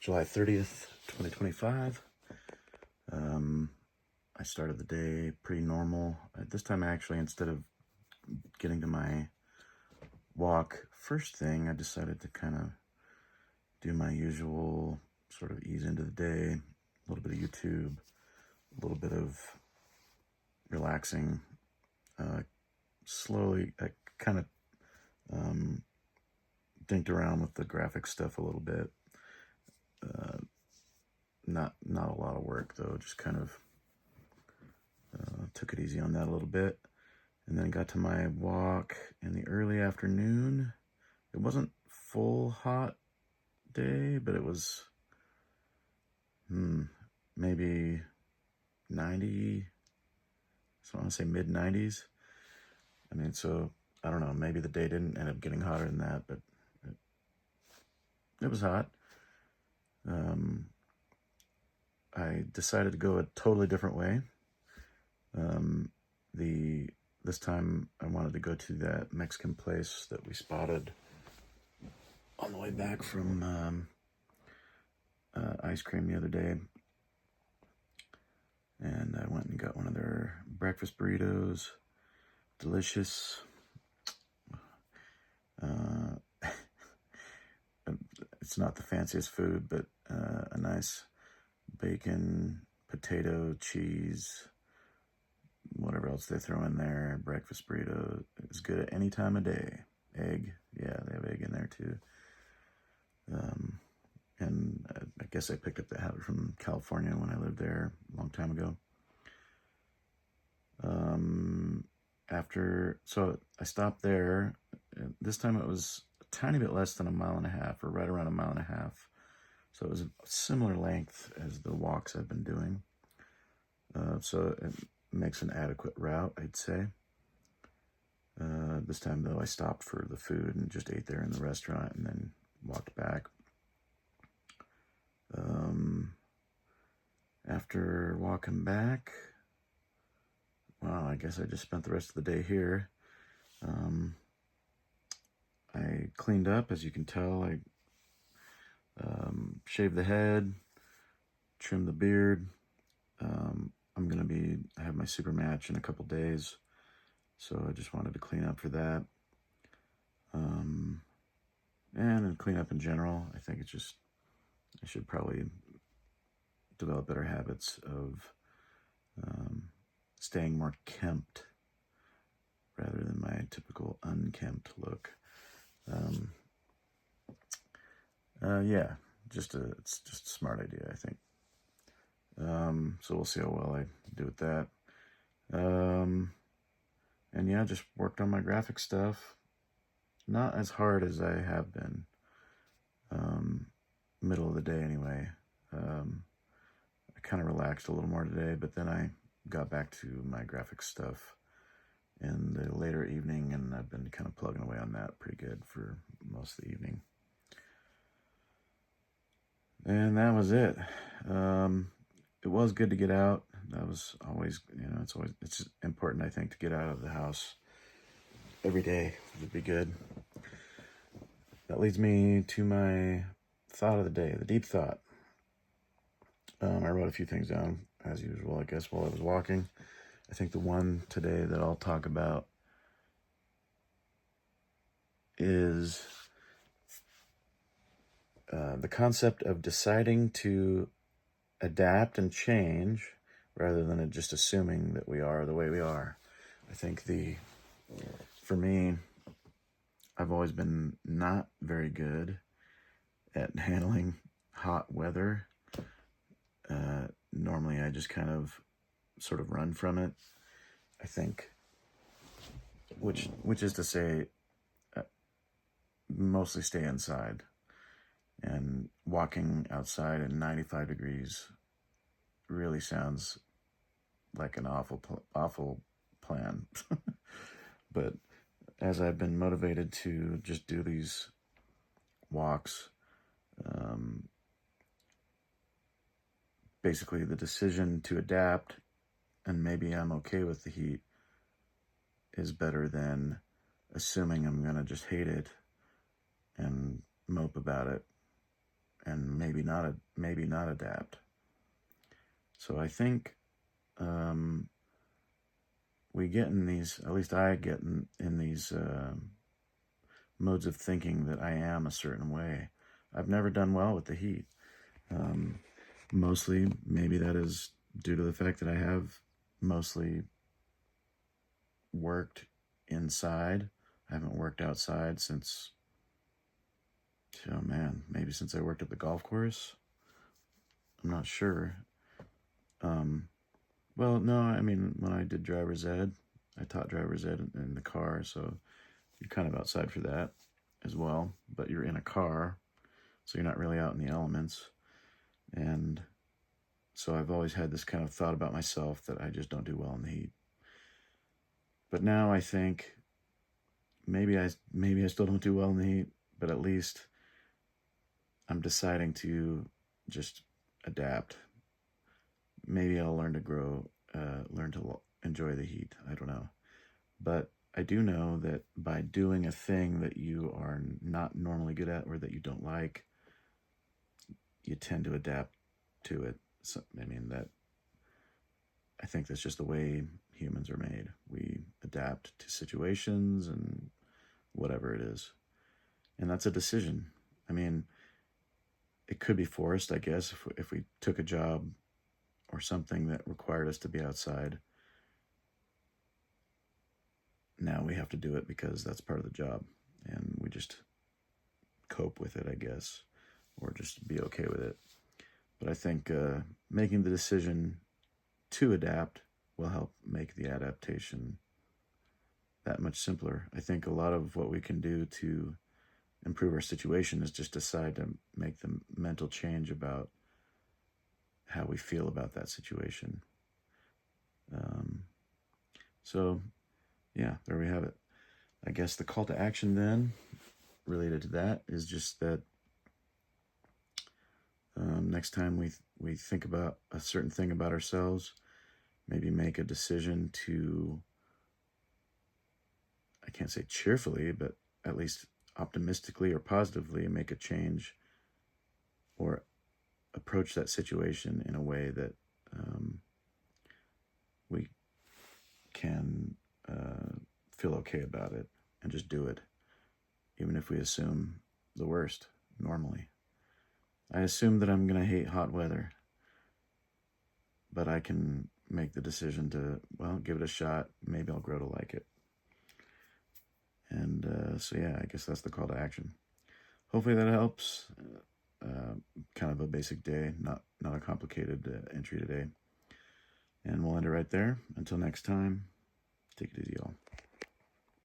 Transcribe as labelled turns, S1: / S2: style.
S1: July 30th, 2025. I started the day pretty normal. This time, actually, instead of getting to my walk first thing, I decided to kind of do my usual sort of ease into the day, a little bit of YouTube, a little bit of relaxing. Slowly, I kind of dinked around with the graphic stuff a little bit. Not a lot of work though, just kind of took it easy on that a little bit. And then got to my walk in the early afternoon. It wasn't full hot day, but it was maybe 90, so I want to say mid 90s. I mean, so I don't know, maybe the day didn't end up getting hotter than that, but it was hot. I decided to go a totally different way. This time I wanted to go to that Mexican place that we spotted on the way back from ice cream the other day. And I went and got one of their breakfast burritos. Delicious. It's not the fanciest food, but a nice bacon, potato, cheese, whatever else they throw in there. Breakfast burrito is good at any time of day. Egg, yeah, they have egg in there too. And I guess I picked up the habit from California when I lived there a long time ago. So I stopped there. This time it was a tiny bit less than a mile and a half, or right around a mile and a half. So it was a similar length as the walks I've been doing. So it makes an adequate route, I'd say. This time, though, I stopped for the food and just ate there in the restaurant and then walked back. After walking back, well, I guess I just spent the rest of the day here. I cleaned up, as you can tell. I shaved the head, trimmed the beard. I have my super match in a couple days, so I just wanted to clean up for that. And clean up in general. I think I should probably develop better habits of staying more kempt rather than my typical unkempt look. Yeah, it's just a smart idea, I think. So we'll see how well I do with that. And yeah, just worked on my graphic stuff. Not as hard as I have been. Middle of the day anyway. I kind of relaxed a little more today, but then I got back to my graphic stuff in the later evening, and I've been kind of plugging away on that pretty good for most of the evening. And that was it. It was good to get out. That was always, it's important, I think, to get out of the house every day. Would be good. That leads me to my thought of the day, the deep thought. I wrote a few things down, as usual, I guess, while I was walking. I think the one today that I'll talk about is the concept of deciding to adapt and change rather than just assuming that we are the way we are. I think for me, I've always been not very good at handling hot weather. Normally I just kind of sort of run from it, I think, which is to say, mostly stay inside. And walking outside in 95 degrees really sounds like an awful plan. But as I've been motivated to just do these walks, basically the decision to adapt, and maybe I'm okay with the heat, is better than assuming I'm going to just hate it and mope about it and maybe not adapt. So I think we get in these, at least I get in these modes of thinking that I am a certain way. I've never done well with the heat. Mostly, maybe that is due to the fact that I have mostly worked inside. I haven't worked outside since, oh man, maybe since I worked at the golf course. I'm not sure. Well, no, I mean, when I did driver's ed, I taught driver's ed in the car, so you're kind of outside for that as well, but you're in a car, so you're not really out in the elements. And so I've always had this kind of thought about myself that I just don't do well in the heat. But now I think maybe I still don't do well in the heat, but at least I'm deciding to just adapt. Maybe I'll learn to enjoy the heat. I don't know. But I do know that by doing a thing that you are not normally good at or that you don't like, you tend to adapt to it. So, I think that's just the way humans are made. We adapt to situations and whatever it is. And that's a decision. I mean, it could be forced, I guess, if we took a job or something that required us to be outside. Now we have to do it because that's part of the job. And we just cope with it, I guess, or just be okay with it. But I think making the decision to adapt will help make the adaptation that much simpler. I think a lot of what we can do to improve our situation is just decide to make the mental change about how we feel about that situation. So, yeah, there we have it. I guess the call to action then, related to that, is just that next time we think about a certain thing about ourselves, maybe make a decision to, I can't say cheerfully, but at least optimistically or positively make a change or approach that situation in a way that we can feel okay about it and just do it, even if we assume the worst normally. I assume that I'm going to hate hot weather, but I can make the decision to, well, give it a shot. Maybe I'll grow to like it. And so, yeah, I guess that's the call to action. Hopefully that helps. Kind of a basic day, not a complicated entry today. And we'll end it right there. Until next time, take it easy, y'all.